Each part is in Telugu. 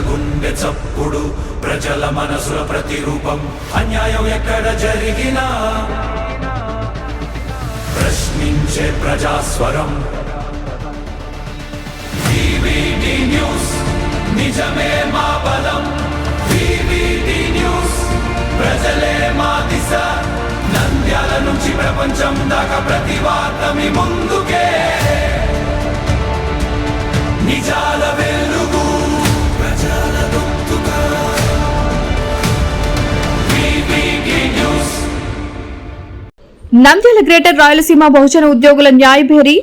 గుండె చప్పుడు ప్రజల మనసుల ప్రతిరూపం అన్యాయం ఎక్కడ జరిగినా ప్రశ్నించే ప్రజాస్వరం వివిడి న్యూస్ నిజమే మా బలం వివిడి న్యూస్ ప్రజలే మా దిశ నంద్యాల నుంచి ప్రపంచం దాకా ప్రతి వార్త మీ ముందుకే నిజాల వెలుగు ప్రజల గొంతుగా వివిడి న్యూస్. నంద్యాల గ్రేటర్ రాయలసీమ బహుజన ఉద్యోగుల న్యాయభేరి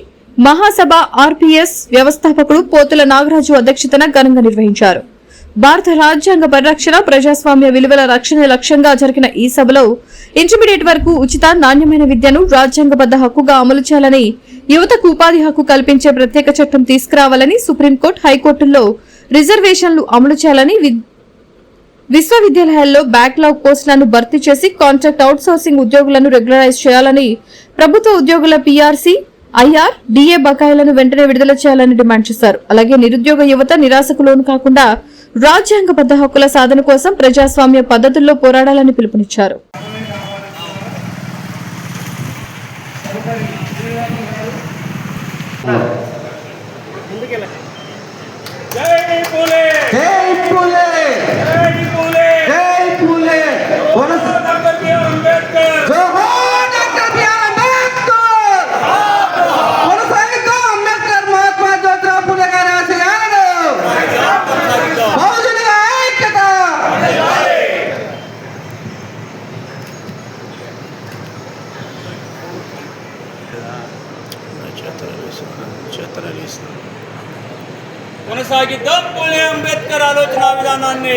మహాసభ ఆర్పీఎస్ వ్యవస్థాపకుడు పోతుల నాగరాజు అధ్యక్షతన ఘనంగా నిర్వహించారు. భారత రాజ్యాంగ పరిరక్షణ ప్రజాస్వామ్య విలువల రక్షణ లక్ష్యంగా జరిగిన ఈ సభలో ఇంటర్మీడియట్ వరకు ఉచిత నాణ్యమైన విద్యను రాజ్యాంగబద్ద హక్కుగా అమలు చేయాలని, యువతకు ఉపాధి హక్కు కల్పించే ప్రత్యేక చట్టం తీసుకురావాలని, సుప్రీంకోర్టు హైకోర్టుల్లో రిజర్వేషన్లు అమలు చేయాలని, విశ్వవిద్యాలయాల్లో బ్యాక్లాగ్ పోస్టులను భర్తీ చేసి కాంట్రాక్ట్ అవుట్సోర్సింగ్ ఉద్యోగులను రెగ్యులరైజ్ చేయాలని, ప్రభుత్వ ఉద్యోగుల పీఆర్సీ, ఐఆర్, డీఏ బకాయిలను వెంటనే విడుదల చేయాలని డిమాండ్ చేశారు. అలాగే నిరుద్యోగ యువత నిరాశకు లోను కాకుండా రాజ్యాంగబద్ద హక్కుల సాధన కోసం ప్రజాస్వామ్య పద్ధతుల్లో పోరాడాలని పిలుపునిచ్చారు. కొనసాగిద్దాం పూలే అంబేద్కర్ ఆలోచన విధానాన్ని,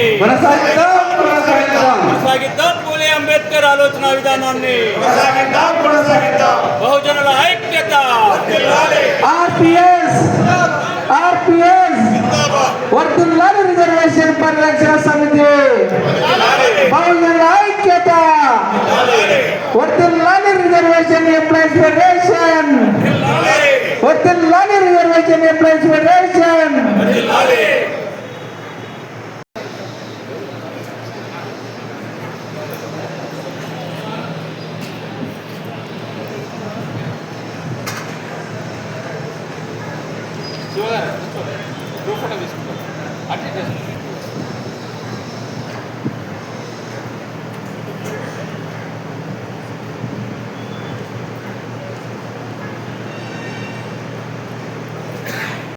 కొనసాగిద్దాం పూలే అంబేద్కర్ ఆలోచన విధానాన్ని, బహుజనుల ఐక్యత వర్ధిల్లాలి రిజర్వేషన్ పరిరక్షణ సమితి, బహుజనుల ఐక్యత వర్ధిల్లాలి రిజర్వేషన్ ఎంప్లాయీస్ ఫెడరేషన్, వర్ధిల్లాలి రిజర్వేషన్ ఎంప్లాయీస్ ఫెడరేషన్.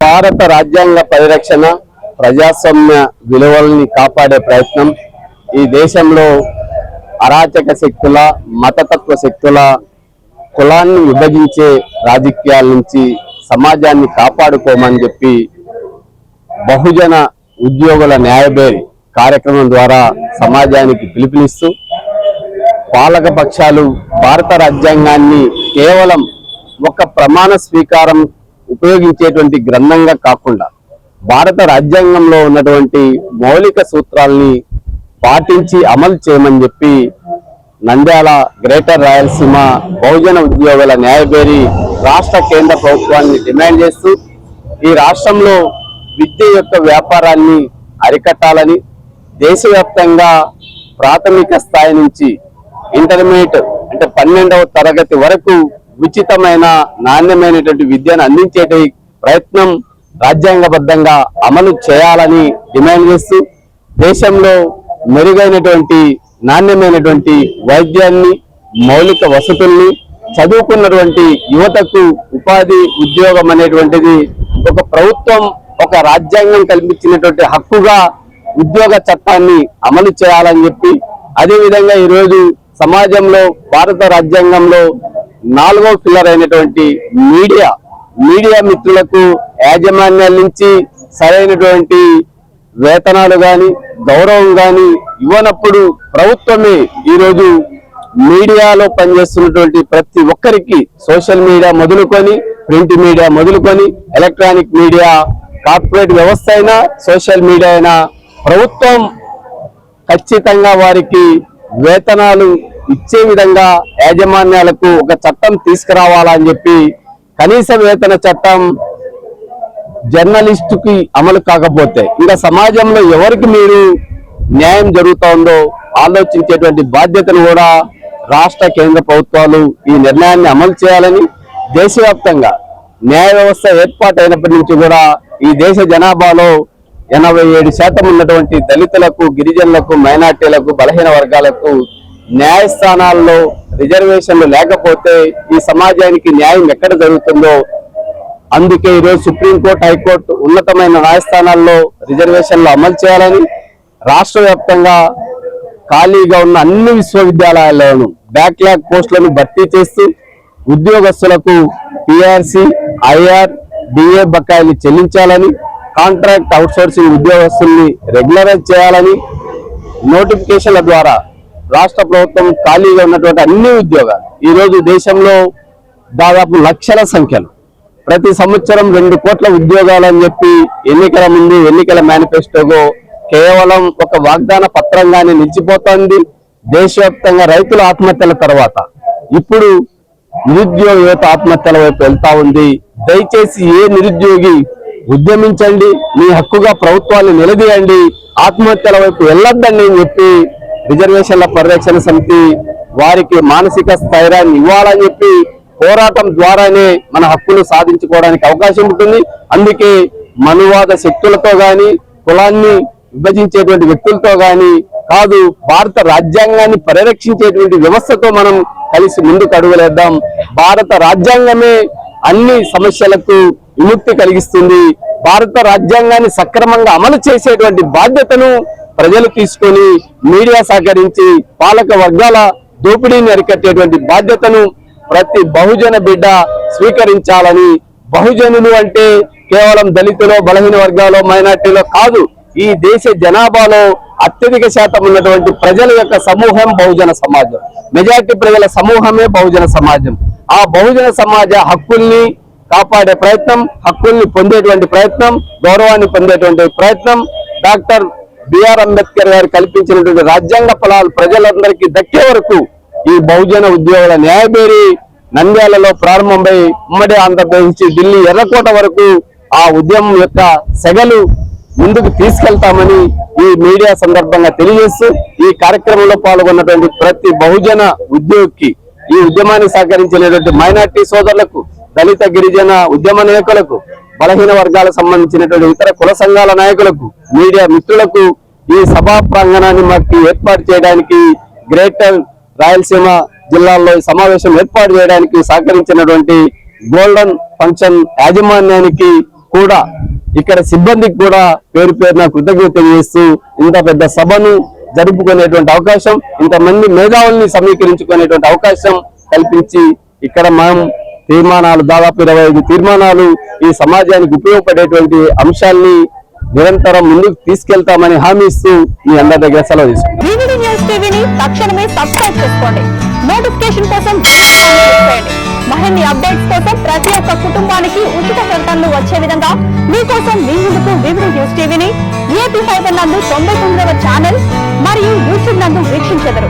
భారత రాజ్యాంగ పరిరక్షణ ప్రజాస్వామ్య విలువల్ని కాపాడే ప్రయత్నం ఈ దేశంలో అరాచక శక్తుల మతతత్వ శక్తుల కులాన్ని విభజించే రాజకీయాల నుంచి సమాజాన్ని కాపాడుకోమని చెప్పి బహుజన ఉద్యోగుల న్యాయభేరి కార్యక్రమం ద్వారా సమాజానికి పిలుపునిస్తూ పాలక పక్షాలు భారత రాజ్యాంగాన్ని కేవలం ఒక ప్రమాణ స్వీకారం ఉపయోగించేటువంటి గ్రంథంగా కాకుండా భారత రాజ్యాంగంలో ఉన్నటువంటి మౌలిక సూత్రాలని పాటించి అమలు చేయమని చెప్పి నంద్యాల గ్రేటర్ రాయలసీమ బహుజన ఉద్యోగుల న్యాయభేరి రాష్ట్ర కేంద్ర ప్రభుత్వాన్ని డిమాండ్ చేస్తూ ఈ రాష్ట్రంలో విద్య యొక్క వ్యాపారాన్ని అరికట్టాలని, దేశవ్యాప్తంగా ప్రాథమిక స్థాయి నుంచి ఇంటర్మీడియట్ అంటే 12వ తరగతి వరకు ఉచితమైన నాణ్యమైనటువంటి విద్యను అందించే ప్రయత్నం రాజ్యాంగబద్ధంగా అమలు చేయాలని డిమాండ్ చేస్తూ దేశంలో మెరుగైనటువంటి నాణ్యమైనటువంటి వైద్యాన్ని, మౌలిక వసతుల్ని, చదువుకున్నటువంటి యువతకు ఉపాధి ఉద్యోగం అనేటువంటిది ఒక ప్రభుత్వం ఒక రాజ్యాంగం కల్పించినటువంటి హక్కుగా ఉద్యోగ చట్టాన్ని అమలు చేయాలని చెప్పి, అదేవిధంగా ఈరోజు సమాజంలో భారత రాజ్యాంగంలో 4వ పిల్లర్ అయినటువంటి మీడియా మిత్రులకు యాజమాన్యాల నుంచి సరైనటువంటి వేతనాలు గాని గౌరవం గాని ఇవ్వనప్పుడు ప్రభుత్వమే ఈరోజు మీడియాలో పనిచేస్తున్నటువంటి ప్రతి ఒక్కరికి సోషల్ మీడియా మొదలుకొని ప్రింట్ మీడియా మొదలుకొని ఎలక్ట్రానిక్ మీడియా కార్పొరేట్ వ్యవస్థ అయినా సోషల్ మీడియా అయినా ప్రభుత్వం ఖచ్చితంగా వారికి వేతనాలు ఇచ్చే విధంగా యాజమాన్యాలకు ఒక చట్టం తీసుకురావాలని చెప్పి కనీస వేతన చట్టం జర్నలిస్టుకి అమలు కాకపోతే ఇంకా సమాజంలో ఎవరికి మీరు న్యాయం జరుగుతోందో ఆలోచించేటువంటి బాధ్యతను కూడా రాష్ట్ర కేంద్ర ప్రభుత్వాలు ఈ నిర్ణయాన్ని అమలు చేయాలని, దేశవ్యాప్తంగా న్యాయ వ్యవస్థ ఏర్పాటైనప్పటి నుంచి కూడా ఈ దేశ జనాభాలో 87% ఉన్నటువంటి దళితులకు, గిరిజనులకు, మైనార్టీలకు, బలహీన వర్గాలకు న్యాయస్థానాల్లో రిజర్వేషన్లు లేకపోతే ఈ సమాజానికి న్యాయం ఎక్కడ జరుగుతుందో, అందుకే ఈరోజు సుప్రీంకోర్టు, హైకోర్టు ఉన్నతమైన న్యాయస్థానాల్లో రిజర్వేషన్లు అమలు చేయాలని, రాష్ట్ర వ్యాప్తంగా ఖాళీగా ఉన్న అన్ని విశ్వవిద్యాలయాల్లోనూ బ్యాక్లాగ్ పోస్టులను భర్తీ చేస్తూ ఉద్యోగస్తులకు పిఆర్సి, ఐఆర్, డిఏ బకాయిలు చెల్లించాలని, కాంట్రాక్ట్ అవుట్సోర్సింగ్ ఉద్యోగస్తుల్ని రెగ్యులరైజ్ చేయాలని, నోటిఫికేషన్ల ద్వారా రాష్ట్ర ప్రభుత్వం ఖాళీగా ఉన్నటువంటి అన్ని ఉద్యోగాలు ఈరోజు దేశంలో దాదాపు లక్షల సంఖ్యలో ప్రతి సంవత్సరం 2 కోట్ల ఉద్యోగాలు అని చెప్పి ఎన్నికల ముందు ఎన్నికల మేనిఫెస్టోలో కేవలం ఒక వాగ్దాన పత్రంగానే నిలిచిపోతోంది. దేశవ్యాప్తంగా రైతుల ఆత్మహత్యల తర్వాత ఇప్పుడు నిరుద్యోగ యువత ఆత్మహత్యల వైపు వెళ్తా ఉంది. దయచేసి ఏ నిరుద్యోగి ఉద్యమించండి, మీ హక్కుగా ప్రభుత్వాన్ని నిలదీయండి, ఆత్మహత్యల వైపు వెళ్ళొద్దండి అని చెప్పి రిజర్వేషన్ల పరిరక్షణ సమితి వారికి మానసిక స్థైర్యాన్ని ఇవ్వాలని చెప్పి పోరాటం ద్వారానే మన హక్కులు సాధించుకోవడానికి అవకాశం ఉంటుంది. అందుకే మనువాద శక్తులతో గాని, కులాన్ని విభజించేటువంటి వ్యక్తులతో గాని కాదు, భారత రాజ్యాంగాన్ని పరిరక్షించేటువంటి వ్యవస్థతో మనం కలిసి ముందుకు అడుగులేద్దాం. భారత రాజ్యాంగమే అన్ని సమస్యలకు విముక్తి కలిగిస్తుంది. భారత రాజ్యాంగాన్ని సక్రమంగా అమలు చేసేటువంటి బాధ్యతను ప్రజలు తీసుకొని మీడియా సహకరించి పాలక వర్గాల దోపిడీని అరికట్టేటువంటి బాధ్యతను ప్రతి బహుజన బిడ్డ స్వీకరించాలని, బహుజనులు అంటే కేవలం దళితులో, బలహీన వర్గాలో, మైనార్టీలో కాదు, ఈ దేశ జనాభాలో అత్యధిక శాతం ఉన్నటువంటి ప్రజల యొక్క సమూహం బహుజన సమాజం. మెజార్టీ ప్రజల సమూహమే బహుజన సమాజం. ఆ బహుజన సమాజ హక్కుల్ని కాపాడే ప్రయత్నం, హక్కుల్ని పొందేటువంటి ప్రయత్నం, గౌరవాన్ని పొందేటువంటి ప్రయత్నం, డాక్టర్ బిఆర్ అంబేద్కర్ గారు కల్పించినటువంటి రాజ్యాంగ ఫలాలు ప్రజలందరికీ దక్కే వరకు ఈ బహుజన ఉద్యోగుల న్యాయబేరి నంద్యాలలో ప్రారంభమై ఉమ్మడి ఆంధ్రప్రదేశ్ నుంచి ఢిల్లీ, ఎర్రకోట వరకు ఆ ఉద్యమం యొక్క సెగలు ముందుకు తీసుకెళ్తామని ఈ మీడియా సందర్భంగా తెలియజేస్తూ ఈ కార్యక్రమంలో పాల్గొన్నటువంటి ప్రతి బహుజన ఉద్యోగికి, ఈ ఉద్యమాన్ని సహకరించినటువంటి మైనార్టీ సోదరులకు, దళిత గిరిజన ఉద్యమ నాయకులకు, బలహీన వర్గాలకు సంబంధించినటువంటి ఇతర కుల సంఘాల నాయకులకు, మీడియా మిత్రులకు ఈ సభా ప్రాంగణాన్ని మాకు ఏర్పాటు చేయడానికి, గ్రేటర్ రాయలసీమ జిల్లాల్లో సమావేశం ఏర్పాటు చేయడానికి సహకరించినటువంటి గోల్డెన్ ఫంక్షన్ యాజమాన్యానికి కూడా, ఇక్కడ సిబ్బందికి కూడా పేరు పేరున కృతజ్ఞత తెలియజేస్తూ ఇంత పెద్ద సభను జరుపుకునేటువంటి అవకాశం, ఇంతమంది మేధావుల్ని సమీకరించుకునేటువంటి అవకాశం కల్పించి ఇక్కడ మనం తీర్మానాలు, దాదాపు 25 తీర్మానాలు ఈ సమాజానికి ఉపయోగపడేటువంటి అంశాల్ని నిరంతరం ముందుకు తీసుకెళ్తామని హామీ ఇస్తూ మీ అందరి దగ్గర సెలవు తీసుకుంటాం. వివిడి న్యూస్ టీవీని తక్షణమే సబ్స్క్రైబ్ చేసుకోండి. నోటిఫికేషన్ కోసం బెల్ ఐకాన్ క్లిక్ చేయండి. మరిన్ని అప్డేట్స్ కోసం ప్రతి ఒక్క కుటుంబానికి ఉచిత ప్రకటనలు వచ్చే విధంగా మీకోసం మీ ముందుకు వివిడి న్యూస్ టీవీని ఏపీ ఫైబర్ నందు 99వ ఛానల్ మరియు యూట్యూబ్ నందు వీక్షించెదరు.